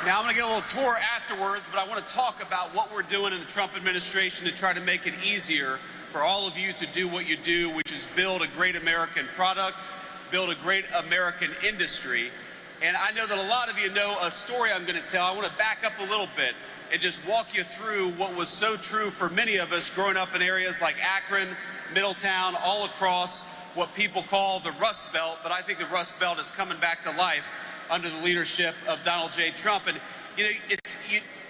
Now, I'm going to get a little tour afterwards, but I want to talk about what we're doing in the Trump administration to try to make it easier for all of you to do what you do, which is build a great American product, build a great American industry. And I know that a lot of you know a story I'm going to tell. I want to back up a little bit and just walk you through what was so true for many of us growing up in areas like Akron, Middletown, all across what people call the Rust Belt, but I think the Rust Belt is coming back to life under the leadership of Donald J. Trump. And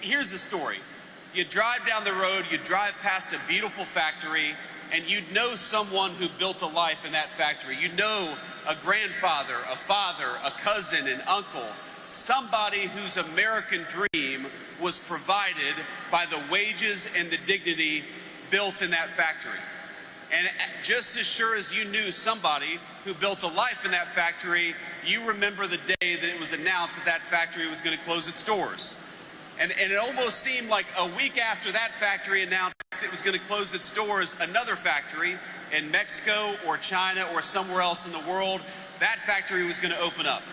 here's the story. You drive down the road, you drive past a beautiful factory, and you know someone who built a life in that factory. You know a grandfather, a father, a cousin, an uncle, somebody whose American dream was provided by the wages and the dignity built in that factory. And just as sure as you knew somebody who built a life in that factory, you remember the day that it was announced that that factory was going to close its doors. And it almost seemed like a week after that factory announced it was going to close its doors, another factory in Mexico or China or somewhere else in the world, that factory was going to open up.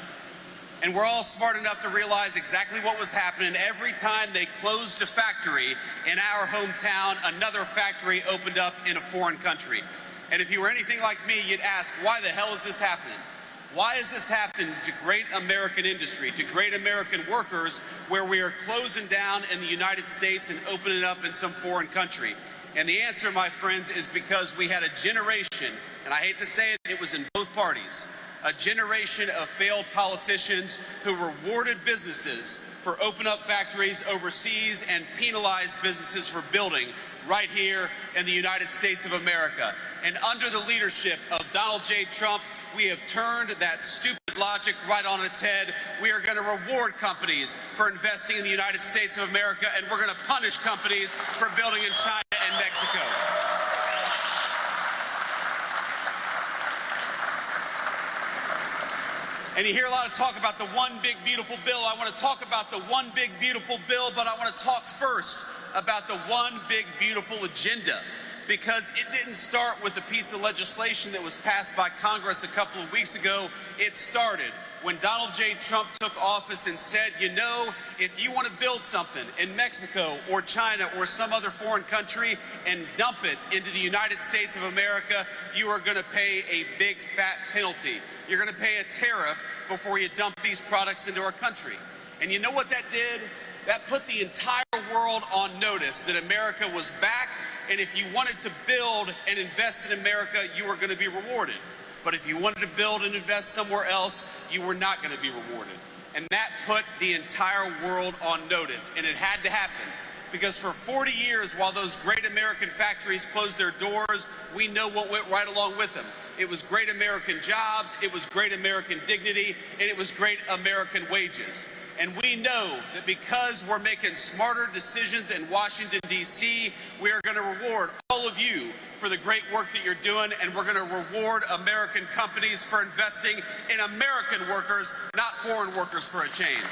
And we're all smart enough to realize exactly what was happening. Every time they closed a factory in our hometown, another factory opened up in a foreign country. And if you were anything like me, you'd ask, why the hell is this happening? Why is this happening to great American industry, to great American workers, where we are closing down in the United States and opening up in some foreign country? And the answer, my friends, is because we had a generation, and I hate to say it, it was in both parties, a generation of failed politicians who rewarded businesses for opening up factories overseas and penalized businesses for building right here in the United States of America. And under the leadership of Donald J. Trump, we have turned that stupid logic right on its head. We are going to reward companies for investing in the United States of America, and we're going to punish companies for building in China and Mexico. And you hear a lot of talk about the one big beautiful bill. I want to talk about the one big beautiful bill, but I want to talk first about the one big beautiful agenda, because it didn't start with a piece of legislation that was passed by Congress a couple of weeks ago. It started when Donald J. Trump took office and said, you know, if you want to build something in Mexico or China or some other foreign country and dump it into the United States of America, you are going to pay a big fat penalty. You're going to pay a tariff before you dump these products into our country. And you know what that did? That put the entire world on notice that America was back, and if you wanted to build and invest in America, you were going to be rewarded. But if you wanted to build and invest somewhere else, you were not going to be rewarded. And that put the entire world on notice, and it had to happen. Because for 40 years, while those great American factories closed their doors, we know what went right along with them. It was great American jobs, it was great American dignity, and it was great American wages. And we know that because we're making smarter decisions in Washington, D.C., we are going to reward all of you for the great work that you're doing, and we're going to reward American companies for investing in American workers, not foreign workers, for a change.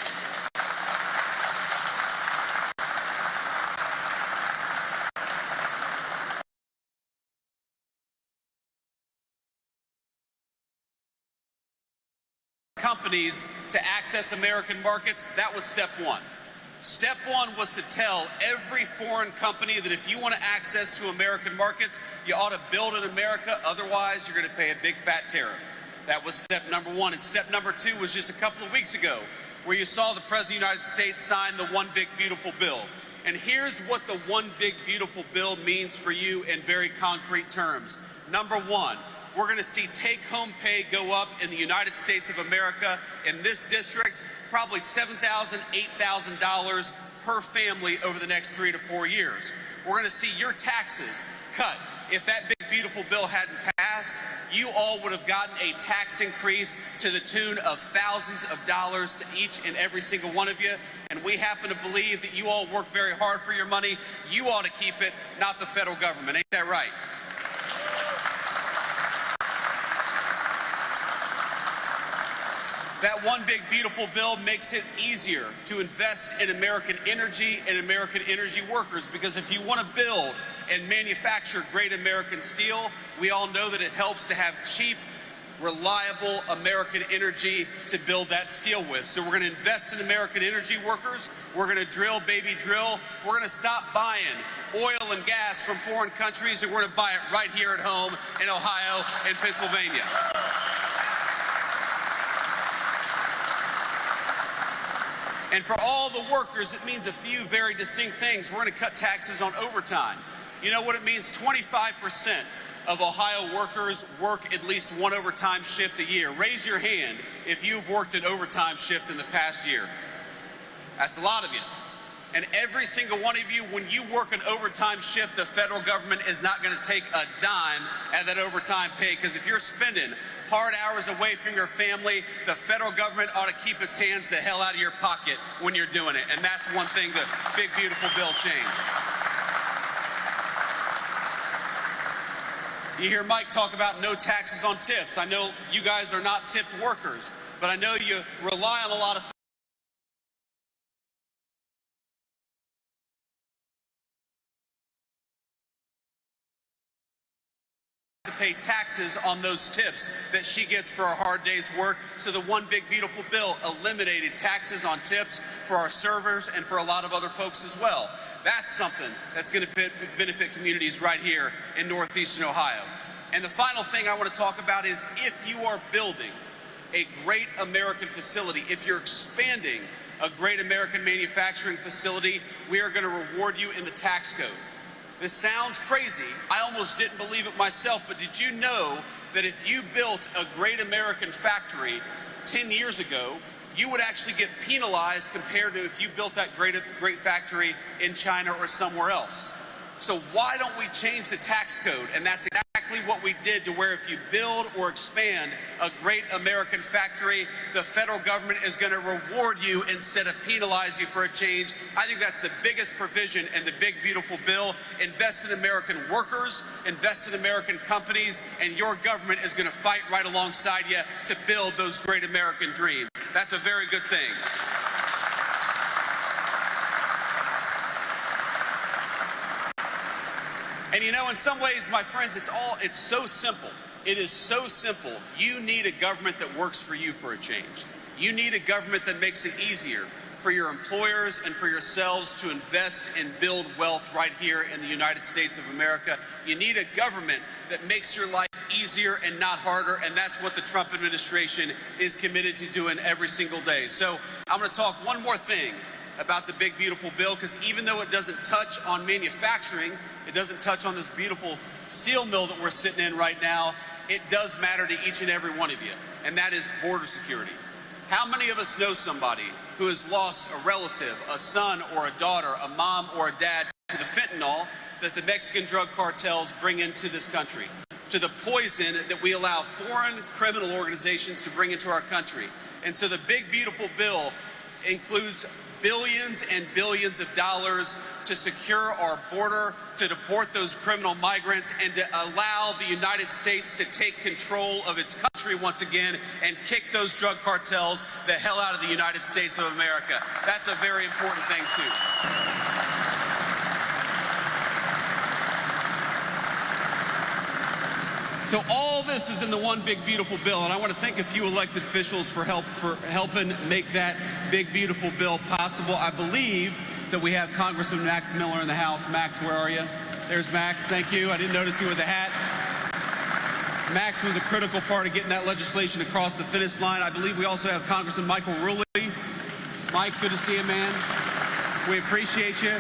Companies to access American markets, that was step one. Step one was to tell every foreign company that if you want to access to American markets, you ought to build in America, otherwise you're going to pay a big fat tariff. That was step number one. And step number two was just a couple of weeks ago, where you saw the President of the United States sign the One Big Beautiful Bill. And here's what the One Big Beautiful Bill means for you in very concrete terms. Number one, we're going to see take-home pay go up in the United States of America, in this district, probably $7,000, $8,000 per family over the next 3 to 4 years. We're going to see your taxes cut. If that big beautiful bill hadn't passed, you all would have gotten a tax increase to the tune of thousands of dollars to each and every single one of you. And we happen to believe that you all work very hard for your money. You ought to keep it, not the federal government. Ain't that right? That one big beautiful bill makes it easier to invest in American energy and American energy workers, because if you want to build and manufacture great American steel, we all know that it helps to have cheap reliable American energy to build that steel with. So we're going to invest in American energy workers. We're going to drill, baby, drill. We're going to stop buying oil and gas from foreign countries, and we're going to buy it right here at home in Ohio and Pennsylvania. And for all the workers, it means a few very distinct things. We're going to cut taxes on overtime. You know what it means? 25% of Ohio workers work at least one overtime shift a year. Raise your hand if you've worked an overtime shift in the past year. That's a lot of you. And every single one of you, when you work an overtime shift, the federal government is not going to take a dime at that overtime pay, because if you're spending hard hours away from your family, the federal government ought to keep its hands the hell out of your pocket when you're doing it. And that's one thing the big, beautiful bill changed. You hear Mike talk about no taxes on tips. I know you guys are not tipped workers, but I know you rely on a lot of to pay taxes on those tips that she gets for her hard day's work. So the one big beautiful bill eliminated taxes on tips for our servers and for a lot of other folks as well. That's something that's going to benefit communities right here in northeastern Ohio. And the final thing I want to talk about is, if you are building a great American facility, if you're expanding a great American manufacturing facility, we are going to reward you in the tax code. This sounds crazy. I almost didn't believe it myself, but did you know that if you built a great American factory 10 years ago, you would actually get penalized compared to if you built that great factory in China or somewhere else? So why don't we change the tax code? And that's exactly what we did, to where if you build or expand a great American factory, the federal government is going to reward you instead of penalize you for a change. I think that's the biggest provision in the big, beautiful bill. Invest in American workers, invest in American companies, and your government is going to fight right alongside you to build those great American dreams. That's a very good thing. And you know, in some ways, my friends, it's so simple. It is so simple. You need a government that works for you for a change. You need a government that makes it easier for your employers and for yourselves to invest and build wealth right here in the United States of America. You need a government that makes your life easier and not harder, and that's what the Trump administration is committed to doing every single day. So I'm going to talk one more thing about the big, beautiful bill, because even though it doesn't touch on manufacturing, it doesn't touch on this beautiful steel mill that we're sitting in right now, it does matter to each and every one of you, and that is border security. How many of us know somebody who has lost a relative, a son or a daughter, a mom or a dad, to the fentanyl that the Mexican drug cartels bring into this country, to the poison that we allow foreign criminal organizations to bring into our country? And so the big, beautiful bill includes billions and billions of dollars to secure our border, to deport those criminal migrants, and to allow the United States to take control of its country once again and kick those drug cartels the hell out of the United States of America. That's a very important thing, too. So all this is in the one big, beautiful bill, and I want to thank a few elected officials for helping make that big, beautiful bill possible. I believe that we have Congressman Max Miller in the House. Max, where are you? There's Max. Thank you. I didn't notice you with the hat. Max was a critical part of getting that legislation across the finish line. I believe we also have Congressman Michael Rulli. Mike, good to see you, man. We appreciate you.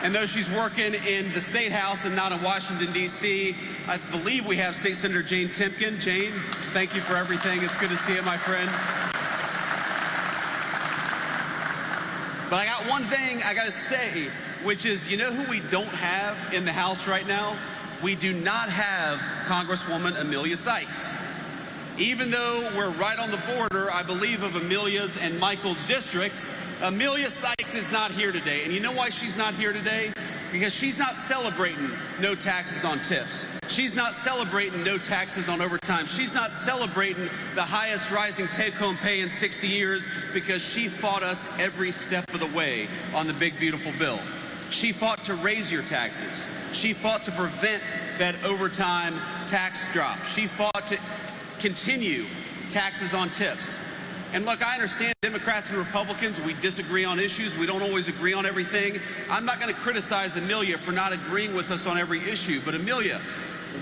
And though she's working in the State House and not in Washington, D.C., I believe we have State Senator Jane Timken. Jane, thank you for everything. It's good to see you, my friend. But I got one thing I got to say, which is, you know who we don't have in the House right now? We do not have Congresswoman Amelia Sykes. Even though we're right on the border, I believe, of Amelia's and Michael's district, Amelia Sykes is not here today. And you know why she's not here today? Because she's not celebrating no taxes on tips. She's not celebrating no taxes on overtime. She's not celebrating the highest rising take-home pay in 60 years, because she fought us every step of the way on the big, beautiful bill. She fought to raise your taxes. She fought to prevent that overtime tax drop. She fought to continue taxes on tips. And look, I understand Democrats and Republicans, we disagree on issues. We don't always agree on everything. I'm not going to criticize Amelia for not agreeing with us on every issue. But Amelia,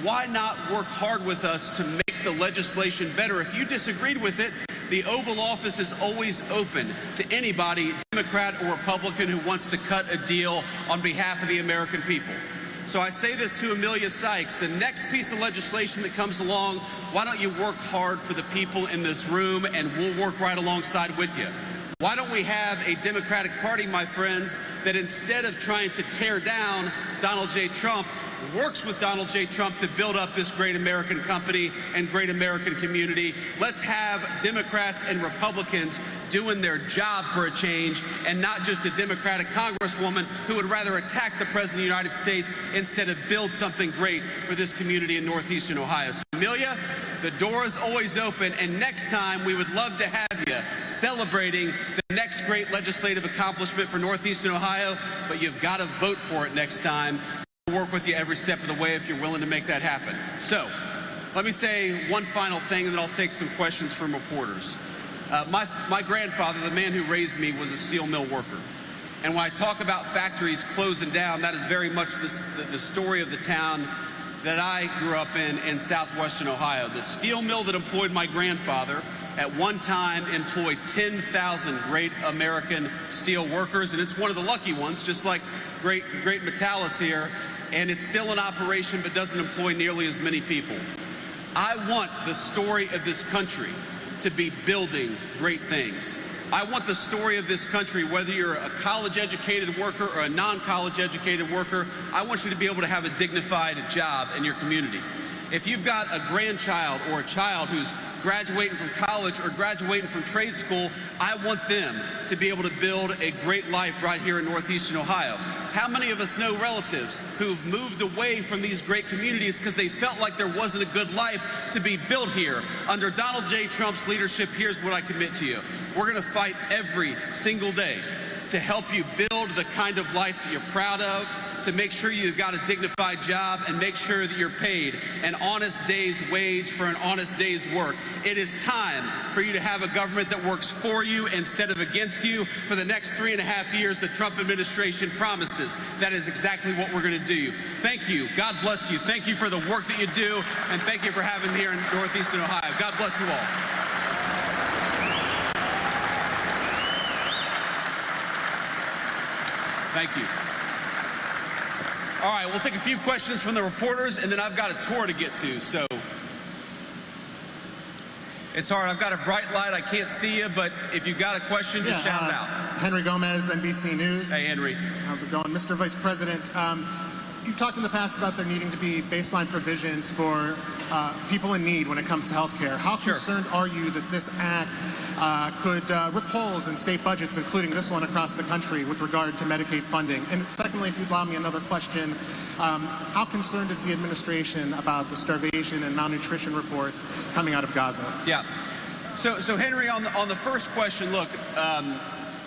why not work hard with us to make the legislation better? If you disagreed with it, the Oval Office is always open to anybody, Democrat or Republican, who wants to cut a deal on behalf of the American people. So I say this to Amelia Sykes, the next piece of legislation that comes along, why don't you work hard for the people in this room, and we'll work right alongside with you. Why don't we have a Democratic Party, my friends, that instead of trying to tear down Donald J. Trump, works with Donald J. Trump to build up this great American company and great American community. Let's have Democrats and Republicans doing their job for a change, and not just a Democratic Congresswoman who would rather attack the President of the United States instead of build something great for this community in Northeastern Ohio. So, Amelia, the door is always open, and next time we would love to have you celebrating the next great legislative accomplishment for Northeastern Ohio, but you've got to vote for it next time. We'll work with you every step of the way if you're willing to make that happen. So, let me say one final thing, and then I'll take some questions from reporters. My grandfather, the man who raised me, was a steel mill worker. And when I talk about factories closing down, that is very much the story of the town that I grew up in southwestern Ohio. The steel mill that employed my grandfather at one time employed 10,000 great American steel workers, and it's one of the lucky ones, just like great Metallis here, and it's still in operation but doesn't employ nearly as many people. I want the story of this country to be building great things. I want the story of this country, whether you're a college-educated worker or a non-college-educated worker, I want you to be able to have a dignified job in your community. If you've got a grandchild or a child who's graduating from college or graduating from trade school, I want them to be able to build a great life right here in Northeastern Ohio. How many of us know relatives who've moved away from these great communities because they felt like there wasn't a good life to be built here? Under Donald J. Trump's leadership, here's what I commit to you. We're going to fight every single day to help you build the kind of life that you're proud of, to make sure you've got a dignified job, and make sure that you're paid an honest day's wage for an honest day's work. It is time for you to have a government that works for you instead of against you. For the next 3.5 years, the Trump administration promises that is exactly what we're going to do. Thank you. God bless you. Thank you for the work that you do, and thank you for having me here in Northeastern Ohio. God bless you all. Thank you. All right, we'll take a few questions from the reporters, and then I've got a tour to get to, so it's hard. I've got a bright light. I can't see you, but if you've got a question, just shout it out. Henry Gomez, NBC News. Hey, Henry. How's it going? Mr. Vice President, you've talked in the past about there needing to be baseline provisions for people in need when it comes to health care. How concerned are you that this act could rip holes in state budgets, including this one across the country, with regard to Medicaid funding? And secondly, if you'd allow me another question, how concerned is the administration about the starvation and malnutrition reports coming out of Gaza? Yeah. So Henry, on the first question, look,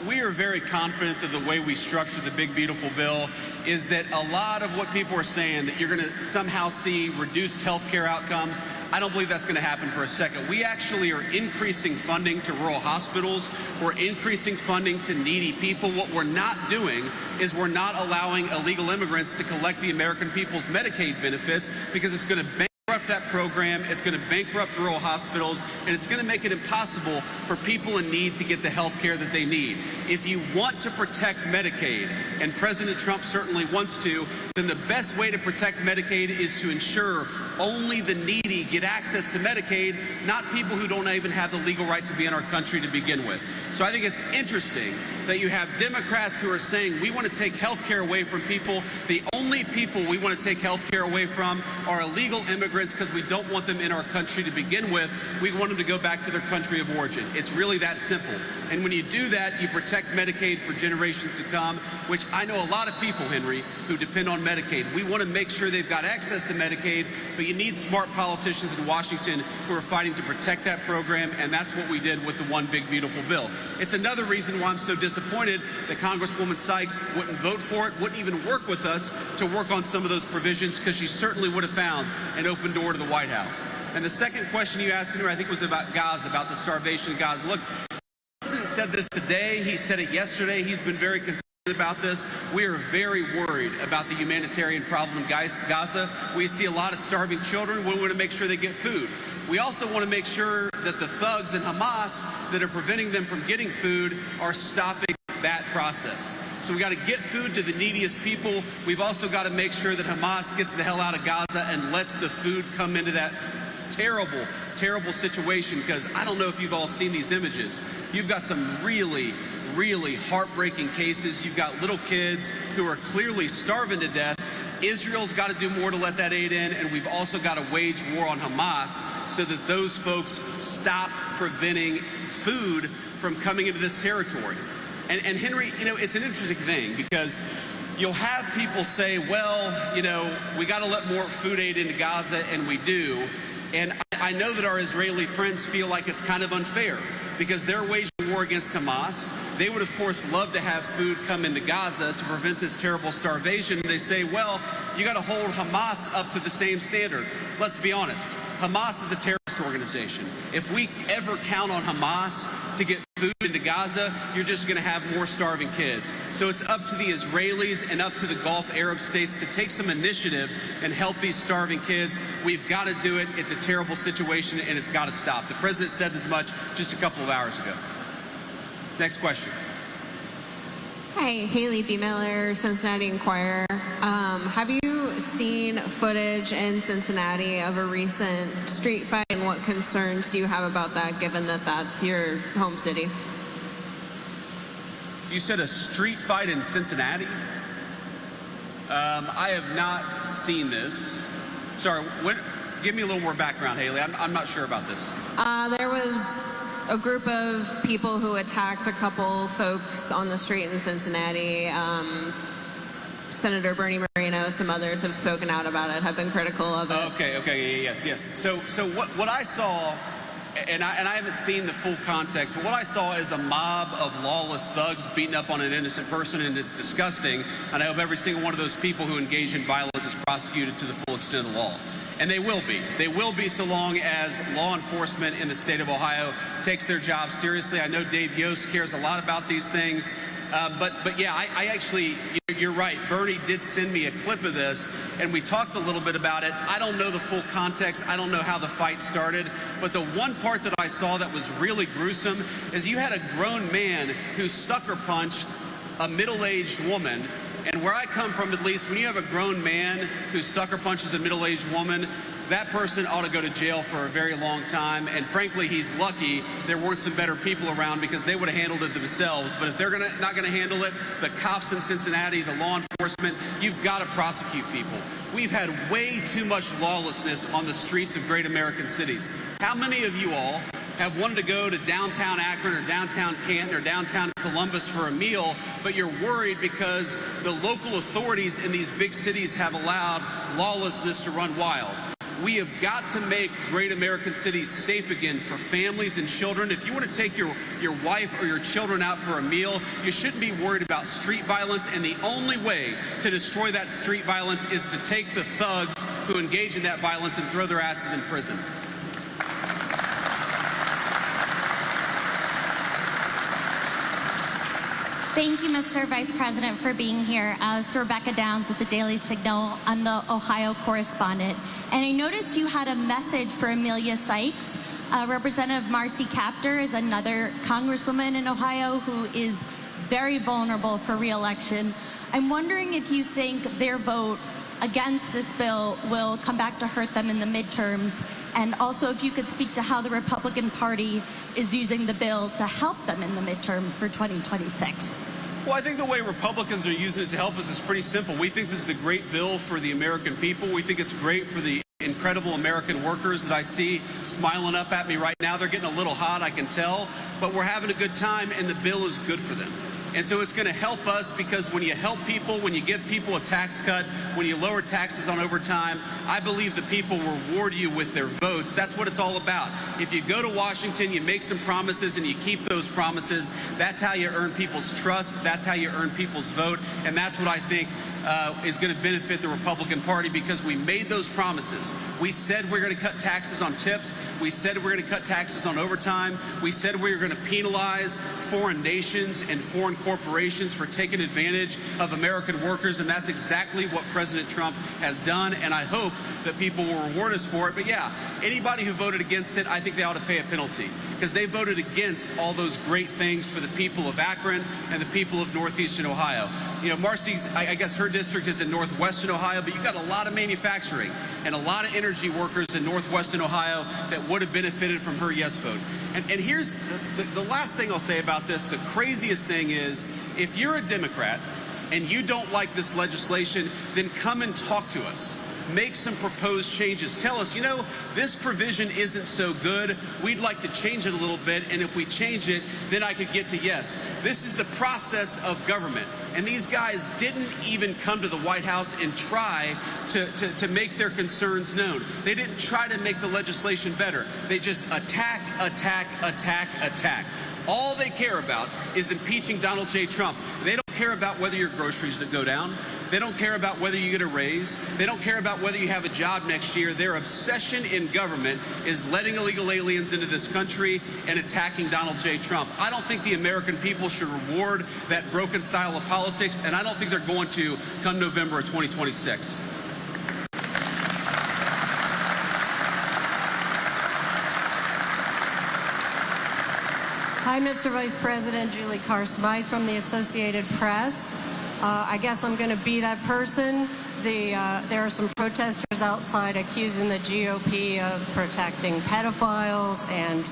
we are very confident that the way we structure the big, beautiful bill is that a lot of what people are saying, that you're going to somehow see reduced health care outcomes, I don't believe that's going to happen for a second. We actually are increasing funding to rural hospitals. We're increasing funding to needy people. What we're not doing is we're not allowing illegal immigrants to collect the American people's Medicaid benefits, because it's going to bankrupt that program, it's going to bankrupt rural hospitals, and it's going to make it impossible for people in need to get the health care that they need. If you want to protect Medicaid, and President Trump certainly wants to, then the best way to protect Medicaid is to ensure only the needy get access to Medicaid, not people who don't even have the legal right to be in our country to begin with. So I think it's interesting that you have Democrats who are saying we want to take health care away from people. The only people we want to take health care away from are illegal immigrants, because we don't want them in our country to begin with. We want them to go back to their country of origin. It's really that simple. And when you do that, you protect Medicaid for generations to come, which I know a lot of people, Henry, who depend on Medicaid. We want to make sure they've got access to Medicaid, but you need smart politicians in Washington who are fighting to protect that program, and that's what we did with the One Big Beautiful Bill. It's another reason why I'm so disappointed that Congresswoman Sykes wouldn't vote for it, wouldn't even work with us to work on some of those provisions, because she certainly would have found an open door to the White House. And the second question you asked, Senator, I think was about Gaza, about the starvation of Gaza. Look, the President said this today. He said it yesterday. He's been very concerned about this. We are very worried about the humanitarian problem in Gaza. We see a lot of starving children. We want to make sure they get food. We also want to make sure that the thugs in Hamas that are preventing them from getting food are stopping that process. So we got to get food to the neediest people. We've also got to make sure that Hamas gets the hell out of Gaza and lets the food come into that terrible, terrible situation, because I don't know if you've all seen these images. You've got some really heartbreaking cases. You've got little kids who are clearly starving to death. Israel's got to do more to let that aid in, and we've also got to wage war on Hamas so that those folks stop preventing food from coming into this territory. And Henry, you know, it's an interesting thing, because you'll have people say, well, you know, we got to let more food aid into Gaza, and we do. And I know that our Israeli friends feel like it's kind of unfair, because they're waging war against Hamas. They would, of course, love to have food come into Gaza to prevent this terrible starvation. They say, well, you got to hold Hamas up to the same standard. Let's be honest. Hamas is a terrorist organization. If we ever count on Hamas to get food into Gaza, you're just going to have more starving kids. So it's up to the Israelis and up to the Gulf Arab states to take some initiative and help these starving kids. We've got to do it. It's a terrible situation, and it's got to stop. The president said as much just a couple of hours ago. Next question. Hi, Haley B. Miller, Cincinnati Enquirer. Have you seen footage in Cincinnati of a recent street fight, and what concerns do you have about that, given that that's your home city? You said a street fight in Cincinnati? I have not seen this. Sorry, give me a little more background, Haley. I'm not sure about this. There was a group of people who attacked a couple folks on the street in Cincinnati. Senator Bernie Moreno, some others have spoken out about it, have been critical of it. Okay, yes. So what I saw, and I haven't seen the full context, but what I saw is a mob of lawless thugs beating up on an innocent person, and it's disgusting. And I hope every single one of those people who engage in violence is prosecuted to the full extent of the law. And they will be. They will be, so long as law enforcement in the state of Ohio takes their job seriously. I know Dave Yost cares a lot about these things. But yeah, I actually, you're right. Bernie did send me a clip of this, and we talked a little bit about it. I don't know the full context. I don't know how the fight started. But the one part that I saw that was really gruesome is you had a grown man who sucker punched a middle-aged woman. And where I come from, at least, when you have a grown man who sucker punches a middle-aged woman, that person ought to go to jail for a very long time. And frankly, he's lucky there weren't some better people around, because they would have handled it themselves. But if they're not going to handle it, the cops in Cincinnati, the law enforcement, you've got to prosecute people. We've had way too much lawlessness on the streets of great American cities. How many of you all have wanted to go to downtown Akron or downtown Canton or downtown Columbus for a meal, but you're worried because the local authorities in these big cities have allowed lawlessness to run wild? We have got to make great American cities safe again for families and children. If you want to take your wife or your children out for a meal, you shouldn't be worried about street violence. And the only way to destroy that street violence is to take the thugs who engage in that violence and throw their asses in prison. Thank you, Mr. Vice President, for being here. This is Rebecca Downs with the Daily Signal. I'm the Ohio correspondent. And I noticed you had a message for Amelia Sykes. Representative Marcy Kaptur is another congresswoman in Ohio who is very vulnerable for re-election. I'm wondering if you think their vote against this bill will come back to hurt them in the midterms, and also if you could speak to how the Republican Party is using the bill to help them in the midterms for 2026. Well, I think the way Republicans are using it to help us is pretty simple. We think this is a great bill for the American people. We think it's great for the incredible American workers that I see smiling up at me right now. They're getting a little hot, I can tell, but we're having a good time, and the bill is good for them. And so it's going to help us because when you help people, when you give people a tax cut, when you lower taxes on overtime, I believe the people reward you with their votes. That's what it's all about. If you go to Washington, you make some promises and you keep those promises, that's how you earn people's trust. That's how you earn people's vote. And that's what I think is going to benefit the Republican Party because we made those promises. We said we're going to cut taxes on tips. We said we're going to cut taxes on overtime. We said we were going to penalize foreign nations and foreign corporations for taking advantage of American workers, and that's exactly what President Trump has done, and I hope that people will reward us for it. But yeah, anybody who voted against it, I think they ought to pay a penalty because they voted against all those great things for the people of Akron and the people of northeastern Ohio. You know, Marcy's, I guess her district is in northwestern Ohio, but you've got a lot of manufacturing and a lot of energy workers in northwestern Ohio that would have benefited from her yes vote. And here's the last thing I'll say about this. The craziest thing is if you're a Democrat and you don't like this legislation, then come and talk to us. Make some proposed changes. Tell us, you know, this provision isn't so good. We'd like to change it a little bit, and if we change it, then I could get to yes. This is the process of government, and these guys didn't even come to the White House and try to make their concerns known. They didn't try to make the legislation better. They just attack, attack, attack, attack. All they care about is impeaching Donald J. Trump. They don't care about whether your groceries go down. They don't care about whether you get a raise. They don't care about whether you have a job next year. Their obsession in government is letting illegal aliens into this country and attacking Donald J. Trump. I don't think the American people should reward that broken style of politics, and I don't think they're going to come November of 2026. Hi, Mr. Vice President. Julie Carr-Smythe from the Associated Press. I guess I'm going to be that person. There are some protesters outside accusing the GOP of protecting pedophiles, and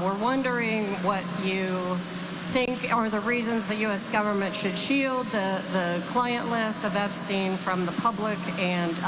we're wondering what you think are the reasons the U.S. government should shield the client list of Epstein from the public, and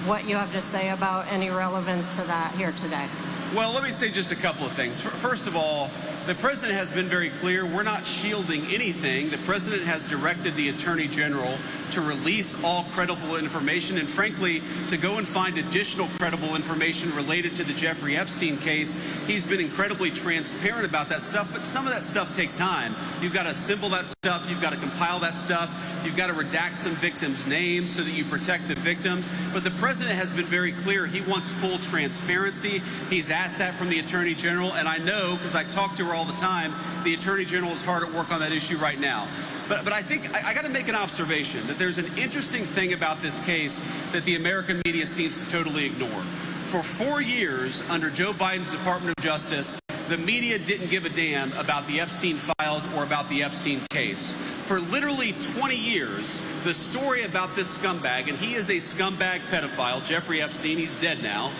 what you have to say about any relevance to that here today. Well, let me say just a couple of things. First of all, the president has been very clear. We're not shielding anything. The president has directed the attorney general to release all credible information and, frankly, to go and find additional credible information related to the Jeffrey Epstein case. He's been incredibly transparent about that stuff, but some of that stuff takes time. You've got to assemble that stuff. You've got to compile that stuff. You've got to redact some victims' names so that you protect the victims. But the president has been very clear. He wants full transparency. He's asked that from the attorney general, and I know, because I talk to her all the time, the attorney general is hard at work on that issue right now. But I think I got to make an observation that there's an interesting thing about this case that the American media seems to totally ignore. For 4 years under Joe Biden's Department of Justice, the media didn't give a damn about the Epstein files or about the Epstein case. For literally 20 years, the story about this scumbag, and he is a scumbag pedophile, Jeffrey Epstein, he's dead now,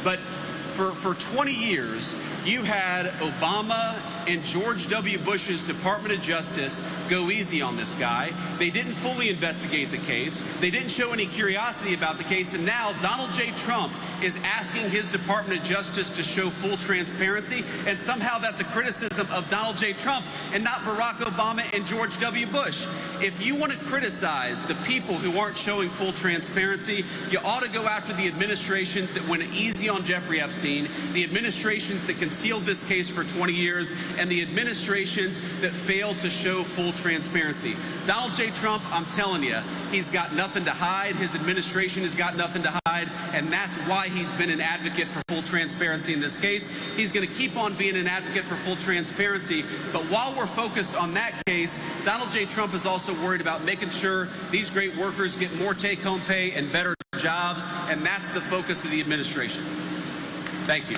but for 20 years, you had Obama and George W. Bush's Department of Justice go easy on this guy. They didn't fully investigate the case. They didn't show any curiosity about the case. And now Donald J. Trump is asking his Department of Justice to show full transparency. And somehow that's a criticism of Donald J. Trump and not Barack Obama and George W. Bush. If you want to criticize the people who aren't showing full transparency, you ought to go after the administrations that went easy on Jeffrey Epstein, the administrations that concealed this case for 20 years, and the administrations that failed to show full transparency. Donald J. Trump, I'm telling you, he's got nothing to hide. His administration has got nothing to hide, and that's why he's been an advocate for full transparency in this case. He's going to keep on being an advocate for full transparency, but while we're focused on that case, Donald J. Trump is also worried about making sure these great workers get more take-home pay and better jobs, and that's the focus of the administration. Thank you.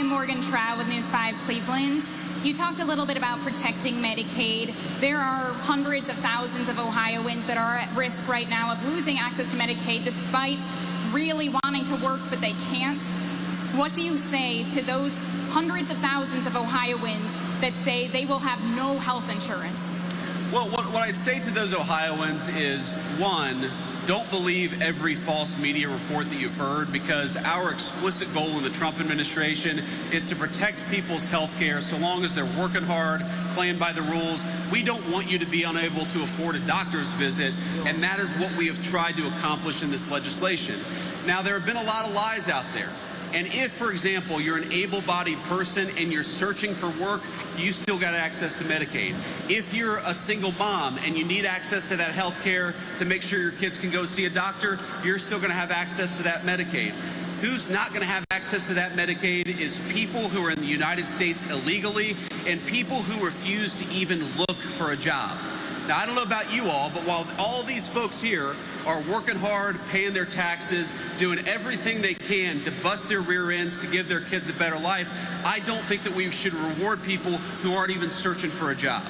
Morgan Trow with News 5 Cleveland. You talked a little bit about protecting Medicaid. There are hundreds of thousands of Ohioans that are at risk right now of losing access to Medicaid despite really wanting to work, but they can't. What do you say to those hundreds of thousands of Ohioans that say they will have no health insurance? Well, what I'd say to those Ohioans is, one, don't believe every false media report that you've heard, because our explicit goal in the Trump administration is to protect people's health care so long as they're working hard, playing by the rules. We don't want you to be unable to afford a doctor's visit, and that is what we have tried to accomplish in this legislation. Now, there have been a lot of lies out there. And if, for example, you're an able-bodied person and you're searching for work, you still got access to Medicaid. If you're a single mom and you need access to that health care to make sure your kids can go see a doctor, you're still going to have access to that Medicaid. Who's not going to have access to that Medicaid is people who are in the United States illegally and people who refuse to even look for a job. Now, I don't know about you all, but while all these folks here are working hard, paying their taxes, doing everything they can to bust their rear ends to give their kids a better life, I don't think that we should reward people who aren't even searching for a job.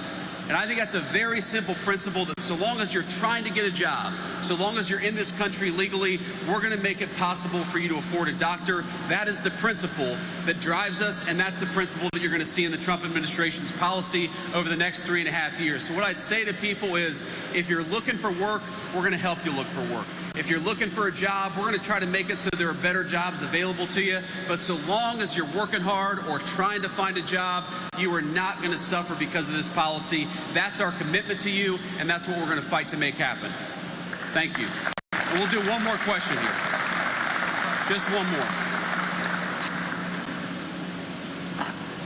And I think that's a very simple principle, that so long as you're trying to get a job, so long as you're in this country legally, we're going to make it possible for you to afford a doctor. That is the principle that drives us, and that's the principle that you're going to see in the Trump administration's policy over the next 3.5 years. So what I'd say to people is, if you're looking for work, we're going to help you look for work. If you're looking for a job, we're going to try to make it so there are better jobs available to you. But so long as you're working hard or trying to find a job, you are not going to suffer because of this policy. That's our commitment to you, and that's what we're going to fight to make happen. Thank you. And we'll do one more question here. Just one more.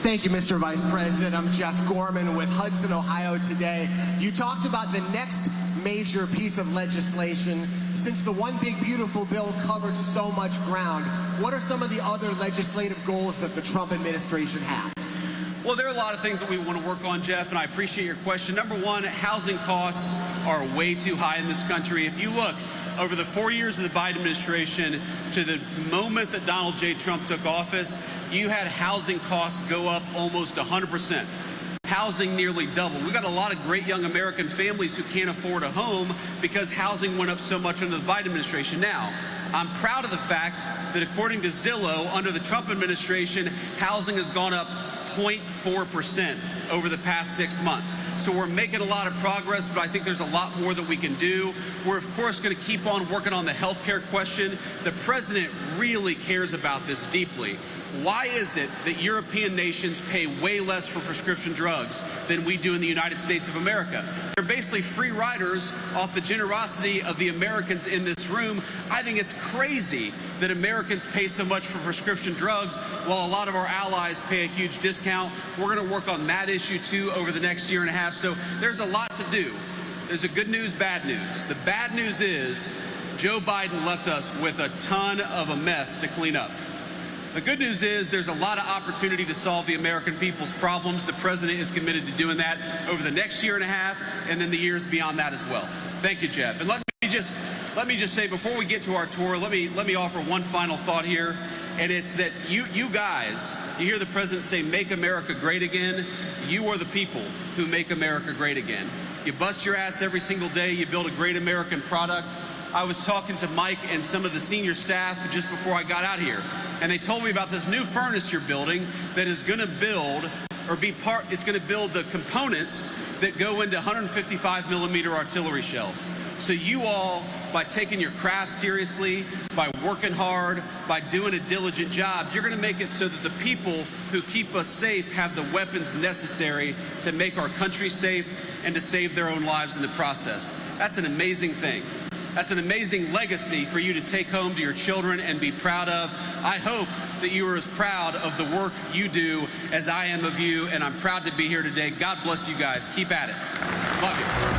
Thank you, Mr. Vice President. I'm Jeff Gorman with Hudson, Ohio Today. You talked about the next major piece of legislation. Since the One Big Beautiful Bill covered so much ground, what are some of the other legislative goals that the Trump administration has? Well, there are a lot of things that we want to work on, Jeff, and I appreciate your question. Number one, housing costs are way too high in this country. If you look over the 4 years of the Biden administration to the moment that Donald J. Trump took office, you had housing costs go up almost 100%. Housing nearly doubled. We've got a lot of great young American families who can't afford a home because housing went up so much under the Biden administration. Now, I'm proud of the fact that according to Zillow, under the Trump administration, housing has gone up 0.4% over the past 6 months. So we're making a lot of progress, but I think there's a lot more that we can do. We're, of course, going to keep on working on the health care question. The president really cares about this deeply. Why is it that European nations pay way less for prescription drugs than we do in the United States of America? They're basically free riders off the generosity of the Americans in this room. I think it's crazy that Americans pay so much for prescription drugs while a lot of our allies pay a huge discount. We're going to work on that issue, too, over the next 1.5 years. So there's a lot to do. There's a good news, bad news. The bad news is Joe Biden left us with a ton of a mess to clean up. The good news is there's a lot of opportunity to solve the American people's problems. The president is committed to doing that over the next 1.5 years and then the years beyond that as well. Thank you, Jeff. And let me just say, before we get to our tour, let me offer one final thought here, and it's that you guys, you hear the president say, "Make America great again." You are the people who make America great again. You bust your ass every single day. You build a great American product. I was talking to Mike and some of the senior staff just before I got out here, and they told me about this new furnace you're building that is going to build, or be part, it's going to build the components that go into 155mm artillery shells. So you all, by taking your craft seriously, by working hard, by doing a diligent job, you're going to make it so that the people who keep us safe have the weapons necessary to make our country safe and to save their own lives in the process. That's an amazing thing. That's an amazing legacy for you to take home to your children and be proud of. I hope that you are as proud of the work you do as I am of you, and I'm proud to be here today. God bless you guys. Keep at it. Love you.